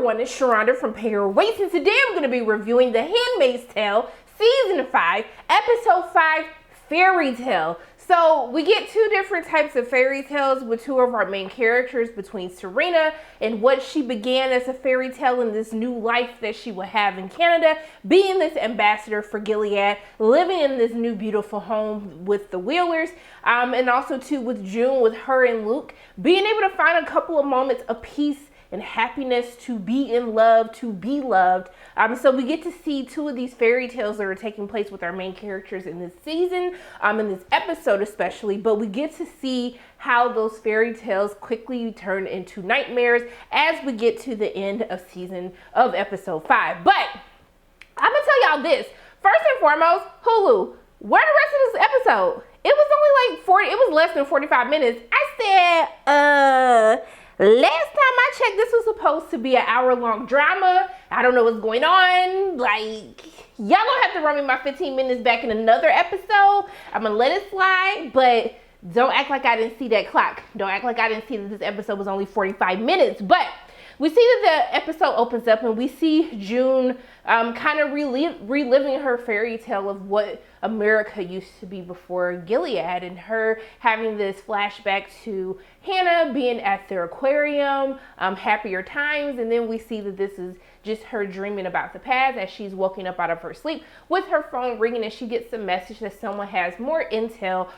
everyone, it's Sharonda from Pay Your Weights, and today I'm going to be reviewing The Handmaid's Tale, Season 5, Episode 5, Fairy Tale. So we get two different types of fairy tales with two of our main characters, between Serena and what she began as a fairy tale in this new life that she will have in Canada, being this ambassador for Gilead, living in this new beautiful home with the Wheelers, and also too with June, with her and Luke, being able to find a couple of moments of peace and happiness, to be in love, to be loved. So we get to see two of these fairy tales that are taking place with our main characters in this season, in this episode especially, but we get to see how those fairy tales quickly turn into nightmares as we get to the end of episode 5. But I'm gonna tell y'all this, first and foremost, Hulu, where the rest of this episode? It was only like it was less than 45 minutes. I said, last time I checked, this was supposed to be an hour-long drama. I don't know what's going on. Like, y'all gonna have to run me my 15 minutes back in another episode. I'm gonna let it slide, but don't act like I didn't see that clock. Don't act like I didn't see that this episode was only 45 minutes. But we see that the episode opens up and we see June kind of reliving her fairy tale of what America used to be before Gilead, and her having this flashback to Hannah being at their aquarium, happier times. And then we see that this is just her dreaming about the past as she's waking up out of her sleep with her phone ringing, and she gets a message that someone has more intel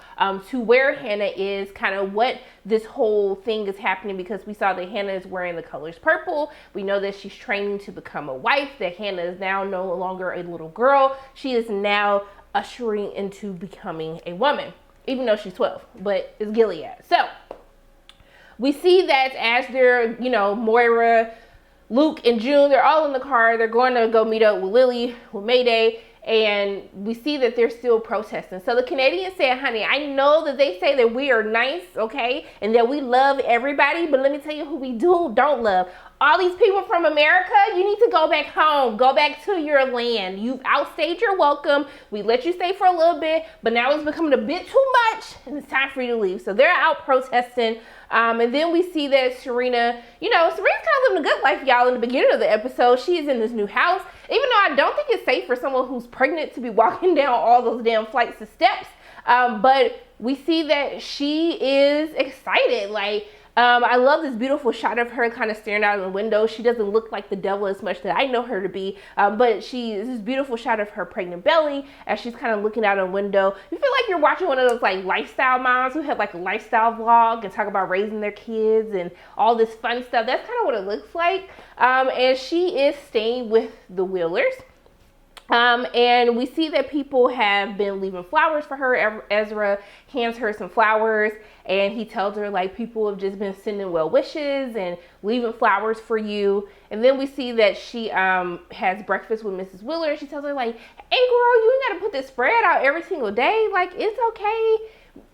to where Hannah is, kind of what this whole thing is happening, because we saw that Hannah is wearing the colors purple. We know that she's training to become a wife, that Hannah is now no longer a little girl. She is now ushering into becoming a woman, even though she's 12, but it's Gilead. So we see that as they're, Moira, Luke, and June, they're all in the car. They're going to go meet up with Lily, with Mayday, and we see that they're still protesting. So the Canadians said, honey, I know that they say that we are nice, okay, and that we love everybody, but let me tell you who we don't love. All these people from America, you need to go back home. Go back to your land. You've outstayed your welcome. We let you stay for a little bit, but now it's becoming a bit too much, and it's time for you to leave. So they're out protesting. And then we see that Serena, Serena's kind of living a good life, y'all, in the beginning of the episode. She is in this new house, even though I don't think it's safe for someone who's pregnant to be walking down all those damn flights of steps. But we see that she is excited. I love this beautiful shot of her kind of staring out of the window. She doesn't look like the devil as much that I know her to be, but this beautiful shot of her pregnant belly as she's kind of looking out a window. You feel like you're watching one of those lifestyle moms who have a lifestyle vlog and talk about raising their kids and all this fun stuff. That's kind of what it looks like. And she is staying with the Wheelers. And we see that people have been leaving flowers for her. Ezra hands her some flowers, and he tells her people have just been sending well wishes and leaving flowers for you. And then we see that she has breakfast with Mrs. Wheeler, and she tells her hey girl, you ain't gotta put this spread out every single day. It's okay.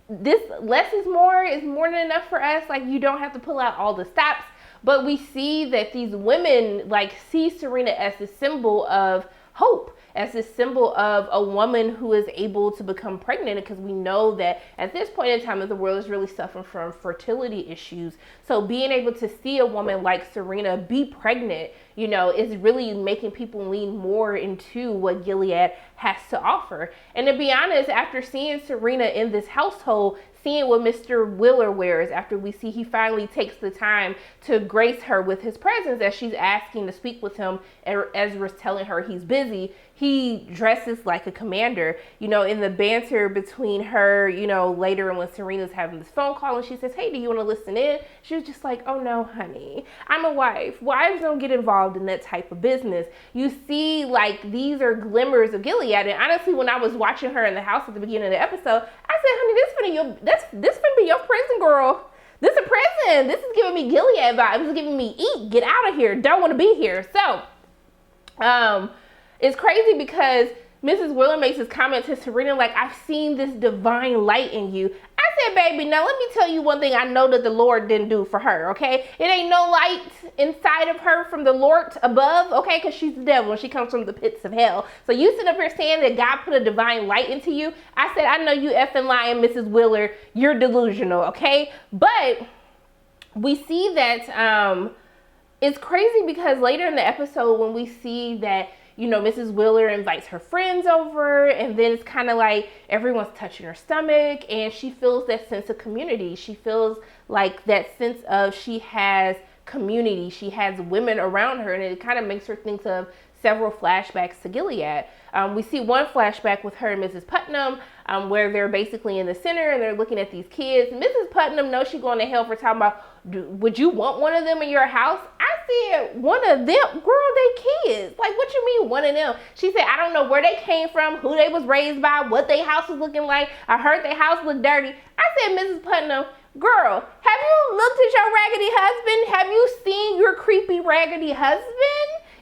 This less is more than enough for us. You don't have to pull out all the stops. But we see that these women see Serena as a symbol of hope, as a symbol of a woman who is able to become pregnant, because we know that at this point in time the world is really suffering from fertility issues. So being able to see a woman like Serena be pregnant, is really making people lean more into what Gilead has to offer. And to be honest, after seeing Serena in this household, seeing what Mr. Wheeler wears, after we see he finally takes the time to grace her with his presence as she's asking to speak with him, Ezra's telling her he's busy, he dresses like a commander. In the banter between her, later, and when Serena's having this phone call and she says, hey, do you want to listen in? She was just oh no, honey, I'm a wife. Wives don't get involved in that type of business. You see, these are glimmers of Gilead. And honestly, when I was watching her in the house at the beginning of the episode, I said, honey, this finna be your prison, girl. This is a prison. This is giving me Gilead vibes. This is giving me eat, get out of here, don't want to be here. So, it's crazy because Mrs. Wheeler makes this comment to Serena, I've seen this divine light in you. I said, baby, now let me tell you one thing I know that the Lord didn't do for her, okay? It ain't no light inside of her from the Lord above, okay? Because she's the devil and she comes from the pits of hell. So you sit up here saying that God put a divine light into you. I said, I know you effing lying, Mrs. Wheeler. You're delusional, okay? But we see that it's crazy because later in the episode when we see that, you know, Mrs. Wheeler invites her friends over, and then it's kind of like everyone's touching her stomach, and she feels that sense of community. She feels like that sense of she has community. She has women around her, and it kind of makes her think of several flashbacks to Gilead. We see one flashback with her and Mrs. Putnam, where they're basically in the center and they're looking at these kids. Mrs. Putnam knows she's going to hell for talking about, would you want one of them in your house? I said, one of them? Girl, they kids. Like, what you mean one of them? She said, I don't know where they came from, who they was raised by, what their house was looking like. I heard their house looked dirty. I said, Mrs. Putnam, girl, have you looked at your raggedy husband? Have you seen your creepy raggedy husband?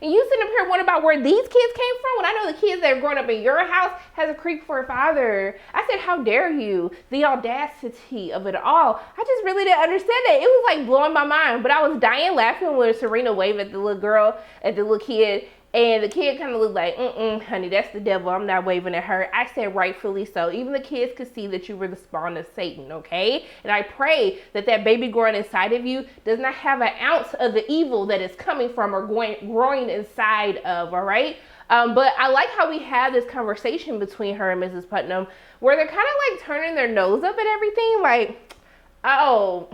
And you sitting up here wondering about where these kids came from when I know the kids that are growing up in your house has a creep for a father. I said, how dare you? The audacity of it all. I just really didn't understand it. It was like blowing my mind. But I was dying laughing when Serena waved at the little girl, at the little kid. And the kid kind of looked like, honey, that's the devil. I'm not waving at her. I said, rightfully so. Even the kids could see that you were the spawn of Satan, okay? And I pray that that baby growing inside of you does not have an ounce of the evil that is coming from or growing inside of, all right? But I like how we had this conversation between her and Mrs. Putnam where they're kind of like turning their nose up at everything. Like, oh,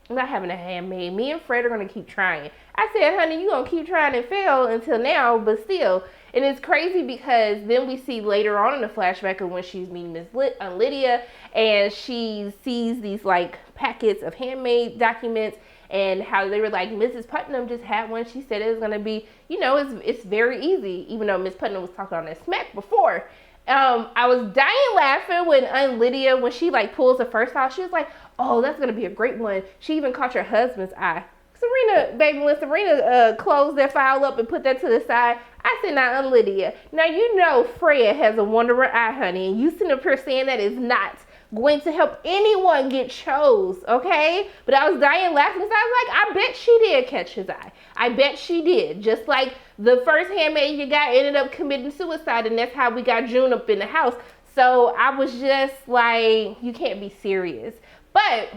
I'm not having a handmaid. Me and Fred are going to keep trying. I said, honey, you're going to keep trying and fail until now, but still. And it's crazy because then we see later on in the flashback of when she's meeting Miss Lydia, and she sees these like packets of handmade documents and how they were like, Mrs. Putnam just had one. She said it was going to be, you know, it's very easy, even though Miss Putnam was talking on that smack before. I was dying laughing when Aunt Lydia, when she like pulls the first file, she was like, oh, that's going to be a great one. She even caught her husband's eye. Serena, baby, when Serena closed that file up and put that to the side, I said, now, Aunt Lydia, now you know Fred has a wandering eye, honey, and you sitting up here saying that is not going to help anyone get chose, okay? But I was dying laughing because I was like, I bet she did catch his eye. I bet she did. Just like the first handmaid you got ended up committing suicide, and that's how we got June up in the house. So I was just like, you can't be serious. But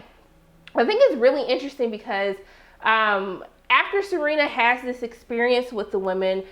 I think it's really interesting because after Serena has this experience with the women,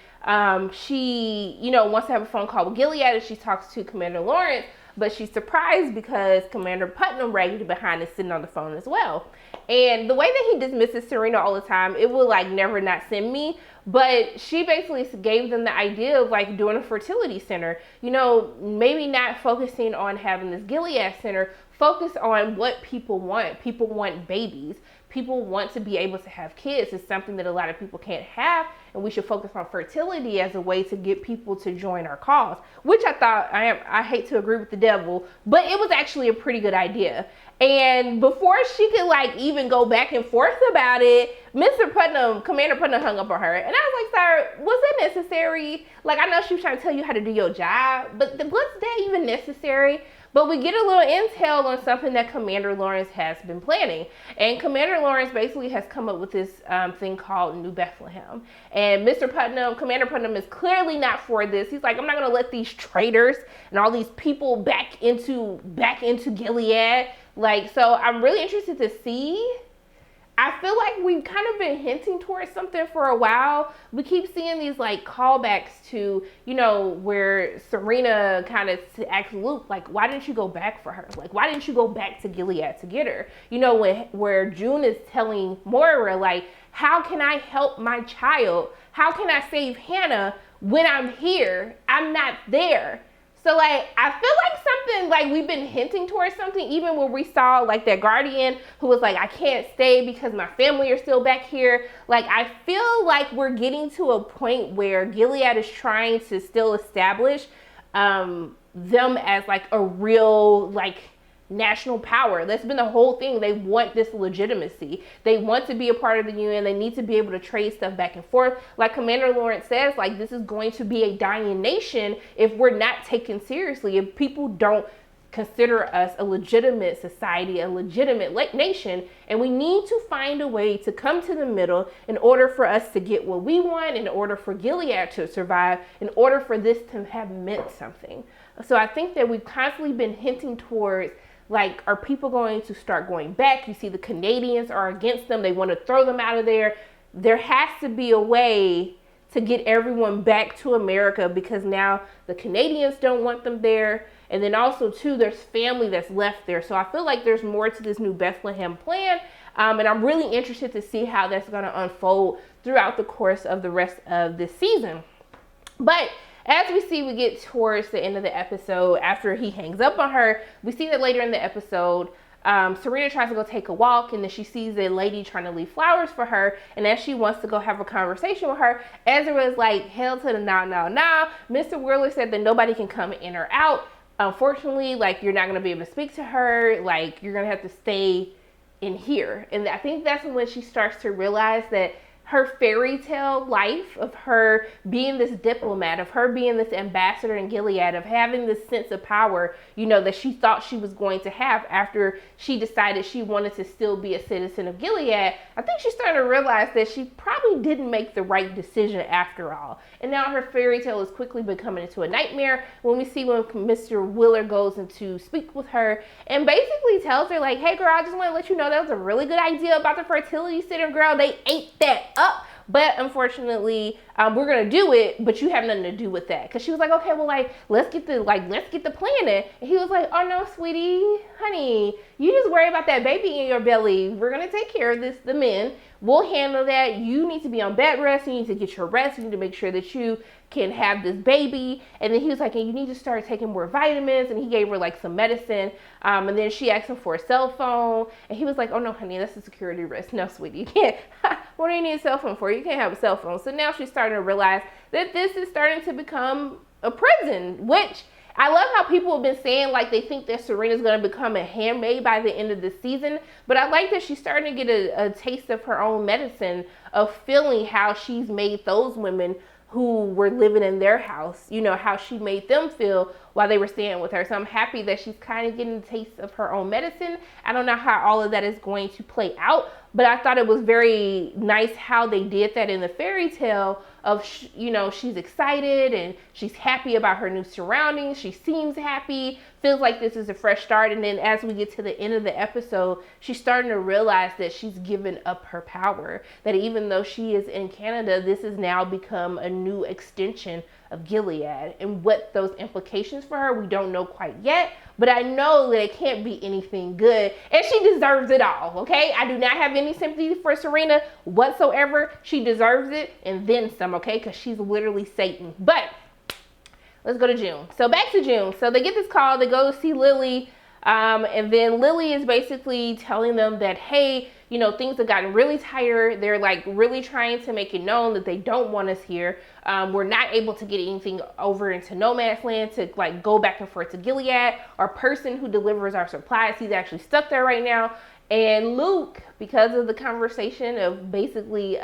she, you know, wants to have a phone call with Gilead and she talks to Commander Lawrence, but she's surprised because Commander Putnam, raggedy behind, is sitting on the phone as well. And the way that he dismisses Serena all the time, it will like never not send me. But she basically gave them the idea of like doing a fertility center, you know, maybe not focusing on having this Gilead center, focus on what people want. People want babies. People want to be able to have kids. It's something that a lot of people can't have, and we should focus on fertility as a way to get people to join our cause, which I thought, I hate to agree with the devil, but it was actually a pretty good idea. And before she could like even go back and forth about it, Commander Putnam hung up on her. And I was like, sir, was that necessary? Like, I know she was trying to tell you how to do your job, but was that even necessary? But we get a little intel on something that Commander Lawrence has been planning. And Commander Lawrence basically has come up with this thing called New Bethlehem. And Commander Putnam is clearly not for this. He's like, I'm not going to let these traitors and all these people back into Gilead. Like, so I'm really interested to see. I feel like we've kind of been hinting towards something for a while. We keep seeing these like callbacks to, you know, where Serena kind of asks Luke, like, why didn't you go back for her? Like, why didn't you go back to Gilead to get her? You know, where June is telling Moira, like, how can I help my child? How can I save Hannah when I'm here? I'm not there. So, like, I feel like something, like, we've been hinting towards something, even when we saw, like, that guardian who was like, I can't stay because my family are still back here. Like, I feel like we're getting to a point where Gilead is trying to still establish them as, like, a real, like, national power. That's been the whole thing. They want this legitimacy. They want to be a part of the UN. They need to be able to trade stuff back and forth. Like Commander Lawrence says, like, this is going to be a dying nation if we're not taken seriously. If people don't consider us a legitimate society, a legitimate nation, and we need to find a way to come to the middle in order for us to get what we want, in order for Gilead to survive, in order for this to have meant something. So I think that we've constantly been hinting towards, like, are people going to start going back? You see the Canadians are against them. They want to throw them out of there. there has to be a way to get everyone back to America, because now the Canadians don't want them there. And then also too, there's family that's left there. So I feel like there's more to this New Bethlehem plan. And I'm really interested to see how that's going to unfold throughout the course of the rest of this season. But as we see, we get towards the end of the episode, after he hangs up on her, we see that later in the episode, Serena tries to go take a walk, and then she sees a lady trying to leave flowers for her. And as she wants to go have a conversation with her, Ezra is like, hell to the no. Mr. Wheeler said that nobody can come in or out. Unfortunately, like, you're not going to be able to speak to her. Like, you're going to have to stay in here. And I think that's when she starts to realize that her fairy tale life of her being this diplomat, of her being this ambassador in Gilead, of having this sense of power, you know, that she thought she was going to have after she decided she wanted to still be a citizen of Gilead, I think she's starting to realize that she probably didn't make the right decision after all. And now her fairy tale is quickly becoming into a nightmare when we see when Mr. Wheeler goes in to speak with her and basically tells her, like, hey girl, I just want to let you know that was a really good idea about the fertility center, girl. They ate that up. But unfortunately, we're gonna do it, but you have nothing to do with that. Cause she was like, okay, well, like, let's get the plan in. And he was like, oh no, sweetie, honey, you just worry about that baby in your belly. We're gonna take care of this, the men. We'll handle that. You need to be on bed rest. You need to get your rest. You need to make sure that you can have this baby. And then he was like, and you need to start taking more vitamins. And he gave her like some medicine. And then she asked him for a cell phone. And he was like, oh no, honey, that's a security risk. No, sweetie, you can't. What do you need a cell phone for? You can't have a cell phone. So now she's starting to realize that this is starting to become a prison, which I love how people have been saying, like, they think that Serena's going to become a handmaid by the end of the season. But I like that she's starting to get a taste of her own medicine, of feeling how she's made those women who were living in their house, you know, how she made them feel while they were staying with her. So I'm happy that she's kind of getting a taste of her own medicine. I don't know how all of that is going to play out, but I thought it was very nice how they did that in the fairy tale of, you know, she's excited and she's happy about her new surroundings. She seems happy, feels like this is a fresh start. And then as we get to the end of the episode, she's starting to realize that she's given up her power, that even though she is in Canada, this has now become a new extension of Gilead. And what those implications for her, we don't know quite yet, but I know that it can't be anything good, and she deserves it all, okay? I do not have any sympathy for Serena whatsoever. She deserves it, and then some, okay? Because she's literally Satan. But let's go to June. So back to June. So they get this call, they go see Lily, and then Lily is basically telling them that, hey, you know, things have gotten really tired. They're like really trying to make it known that they don't want us here. We're not able to get anything over into No Man's Land to like go back and forth to Gilead. Our person who delivers our supplies, he's actually stuck there right now. And Luke, because of the conversation of basically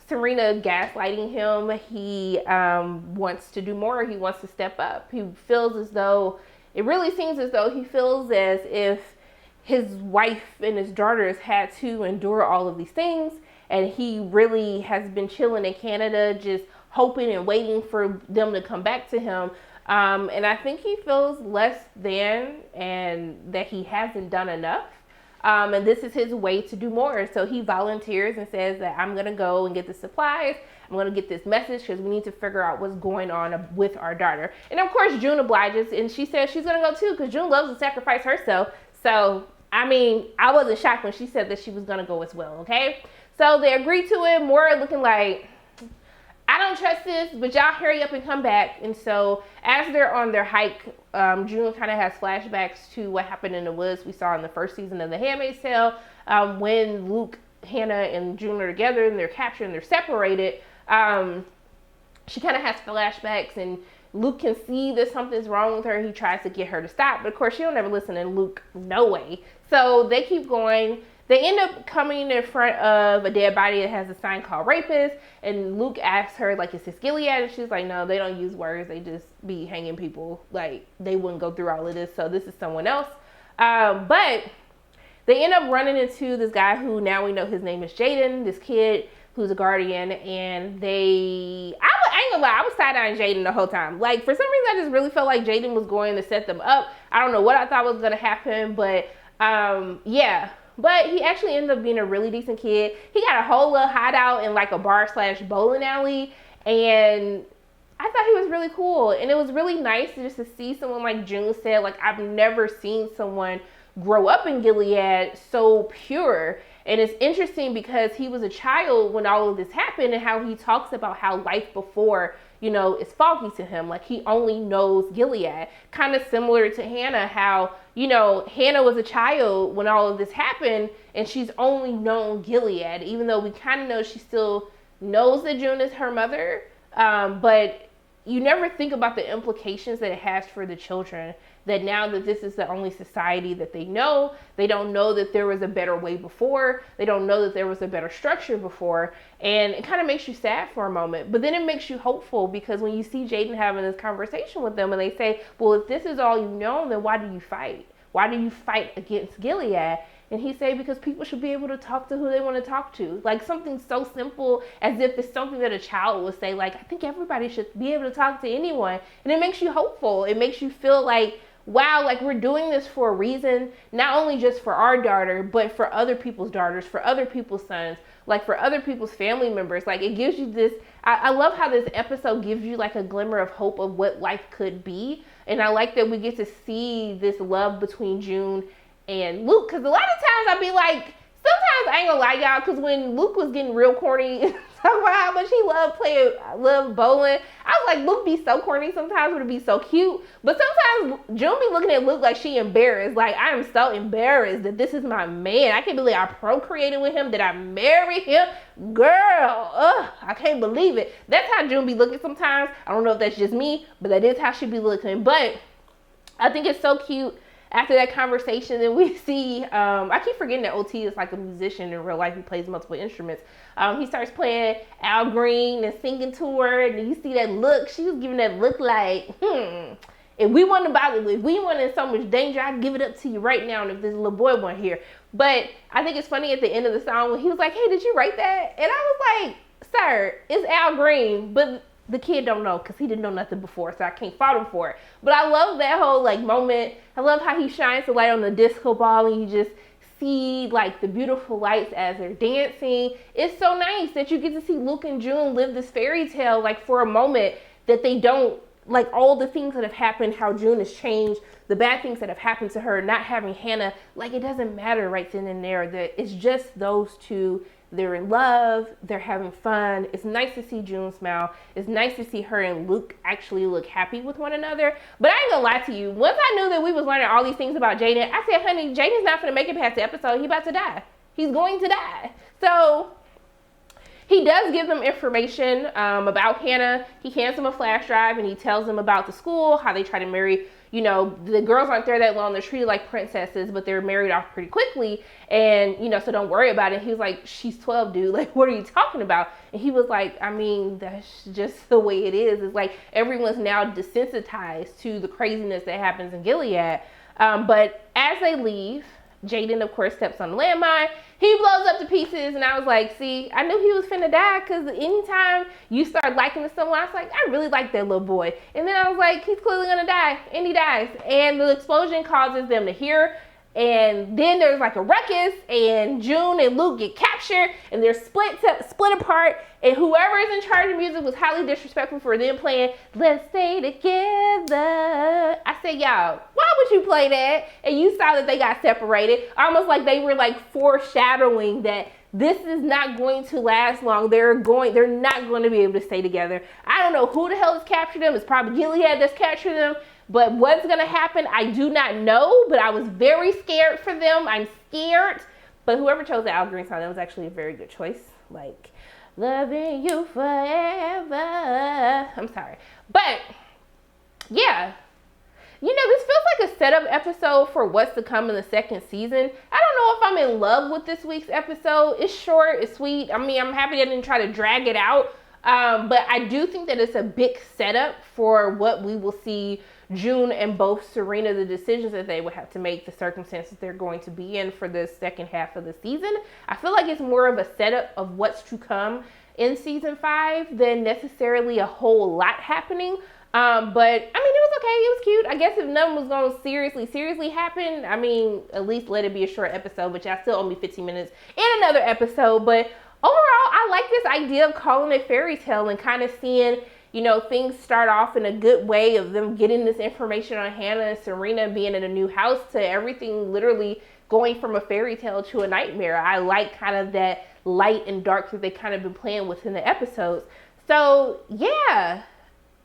Serena gaslighting him, he wants to do more. He wants to step up. He feels as though, it really seems as though he feels as if his wife and his daughters had to endure all of these things, and he really has been chilling in Canada, just hoping and waiting for them to come back to him. And I think he feels less than, and that he hasn't done enough. And this is his way to do more. So he volunteers and says that I'm going to go and get the supplies. I'm going to get this message because we need to figure out what's going on with our daughter. And of course, June obliges, and she says she's going to go too because June loves to sacrifice herself. So, I mean, I wasn't shocked when she said that she was going to go as well, okay? So they agreed to it, more looking like, I don't trust this, but y'all hurry up and come back. And so as they're on their hike, June kind of has flashbacks to what happened in the woods we saw in the first season of The Handmaid's Tale, when Luke, Hannah, and June are together and they're captured and they're separated. She kind of has flashbacks, and Luke can see that something's wrong with her. He tries to get her to stop, but of course she don't ever listen, and Luke, no way. So they keep going. They end up coming in front of a dead body that has a sign called rapist, and Luke asks her, like, is this Gilead? And she's like, no, they don't use words. They just be hanging people. Like, they wouldn't go through all of this, so this is someone else. But they end up running into this guy who now we know his name is Jaden, this kid who's a guardian, and I ain't gonna lie, I was side-eyeing Jaden the whole time. Like, for some reason, I just really felt like Jaden was going to set them up. I don't know what I thought was gonna happen, but yeah. But he actually ended up being a really decent kid. He got a whole little hideout in like a bar/bowling alley. And I thought he was really cool. And it was really nice just to see someone, like June said, like I've never seen someone grow up in Gilead so pure. And it's interesting because he was a child when all of this happened, and how he talks about how life before, you know, is foggy to him. Like he only knows Gilead. Kind of similar to Hannah, how, you know, Hannah was a child when all of this happened, and she's only known Gilead, even though we kind of know she still knows that June is her mother. But you never think about the implications that it has for the children, that now that this is the only society that they don't know that there was a better way before. They don't know that there was a better structure before. And it kind of makes you sad for a moment, but then it makes you hopeful, because when you see Jaden having this conversation with them and they say, well, if this is all you know, then why do you fight? Why do you fight against Gilead? And he said, because people should be able to talk to who they want to talk to. Like something so simple, as if it's something that a child would say, like, I think everybody should be able to talk to anyone. And it makes you hopeful. It makes you feel like, wow, like we're doing this for a reason, not only just for our daughter, but for other people's daughters, for other people's sons, like for other people's family members. Like it gives you this, I love how this episode gives you like a glimmer of hope of what life could be. And I like that we get to see this love between June and Luke, because a lot of times I'd be like, sometimes I ain't gonna lie, y'all, because when Luke was getting real corny, talking about how much he loved bowling, I was like, Luke be so corny sometimes, would it be so cute? But sometimes June be looking at Luke like she embarrassed, like I am so embarrassed that this is my man. I can't believe I procreated with him, that I married him. Girl, I can't believe it. That's how June be looking sometimes. I don't know if that's just me, but that is how she be looking. But I think it's so cute. After that conversation, then we see, I keep forgetting that OT is like a musician in real life. He plays multiple instruments. He starts playing Al Green and singing to her, and you see that look. She was giving that look like, if we weren't in so much danger, I'd give it up to you right now, and if this little boy weren't here. But I think it's funny at the end of the song when he was like, hey, did you write that? And I was like, sir, it's Al Green, but the kid don't know because he didn't know nothing before, so I can't fault him for it. But I love that whole like moment. I love how he shines the light on the disco ball, and you just see like the beautiful lights as they're dancing. It's so nice that you get to see Luke and June live this fairy tale like for a moment, that they don't, like all the things that have happened, how June has changed, the bad things that have happened to her, not having Hannah, like it doesn't matter right then and there, that it's just those two. They're in love, they're having fun. It's nice to see June smile. It's nice to see her and Luke actually look happy with one another. But I ain't gonna lie to you, once I knew that we was learning all these things about Jaden, I said, honey, Jaden's not gonna make it past the episode. He about to die. He's going to die. So he does give them information about Hannah. He hands them a flash drive, and he tells them about the school, how they try to marry, you know, the girls aren't there that long. They're treated like princesses, but they're married off pretty quickly. And, you know, so don't worry about it. He was like, she's 12, dude. Like, what are you talking about? And he was like, I mean, that's just the way it is. It's like everyone's now desensitized to the craziness that happens in Gilead. But as they leave, Jaden, of course, steps on the landmine. He blows up to pieces, and I was like, see, I knew he was finna die, because anytime you start liking someone, I was like, I really like that little boy. And then I was like, he's clearly gonna die, and he dies. And the explosion causes them to hear, and then there's like a ruckus, and June and Luke get captured, and they're split apart, and whoever is in charge of music was highly disrespectful for them playing Let's Stay Together. I said, y'all, why would you play that? And you saw that they got separated, almost like they were like foreshadowing that this is not going to last long. They're not going to be able to stay together. I don't know who the hell has captured them. It's probably Gilead that's captured them. But what's going to happen, I do not know. But I was very scared for them. I'm scared. But whoever chose the Al Green song, that was actually a very good choice. Like, loving you forever. I'm sorry. But, yeah. You know, this feels like a setup episode for what's to come in the second season. I don't know if I'm in love with this week's episode. It's short, it's sweet. I mean, I'm happy I didn't try to drag it out. But I do think that it's a big setup for what we will see June and both Serena, the decisions that they would have to make, the circumstances they're going to be in for the second half of the season. I feel like it's more of a setup of what's to come in season 5 than necessarily a whole lot happening. But I mean, it was okay. It was cute. I guess if nothing was going to seriously happen, I mean, at least let it be a short episode, but y'all still owe me 15 minutes in another episode. But overall, I like this idea of calling it fairy tale and kind of seeing, you know, things start off in a good way of them getting this information on Hannah and Serena being in a new house to everything literally going from a fairy tale to a nightmare. I like kind of that light and dark that they kind of been playing with in the episodes. So yeah,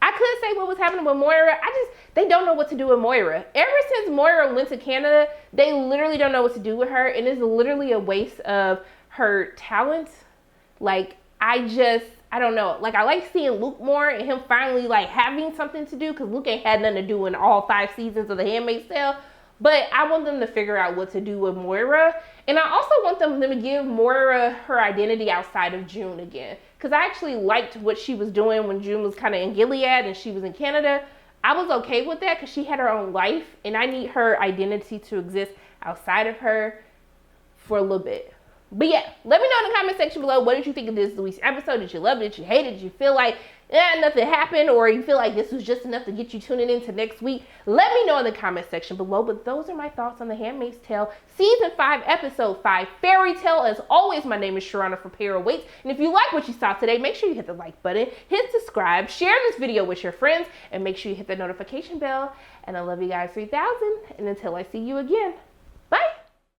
I could say what was happening with Moira. They don't know what to do with Moira. Ever since Moira went to Canada, they literally don't know what to do with her. And it's literally a waste of her talent. Like, I don't know. Like, I like seeing Luke more and him finally, like, having something to do, because Luke ain't had nothing to do in all 5 seasons of The Handmaid's Tale. But I want them to figure out what to do with Moira. And I also want them to give Moira her identity outside of June again. Because I actually liked what she was doing when June was kind of in Gilead and she was in Canada. I was okay with that because she had her own life. And I need her identity to exist outside of her for a little bit. But yeah, let me know in the comment section below, what did you think of this week's episode? Did you love it? Did you hate it? Did you feel like nothing happened? Or you feel like this was just enough to get you tuning in to next week? Let me know in the comment section below. But those are my thoughts on The Handmaid's Tale, Season 5, Episode 5, Fairy Tale. As always, my name is Serena for Para Waits. And if you like what you saw today, make sure you hit the like button, hit subscribe, share this video with your friends, and make sure you hit the notification bell. And I love you guys 3000. And until I see you again,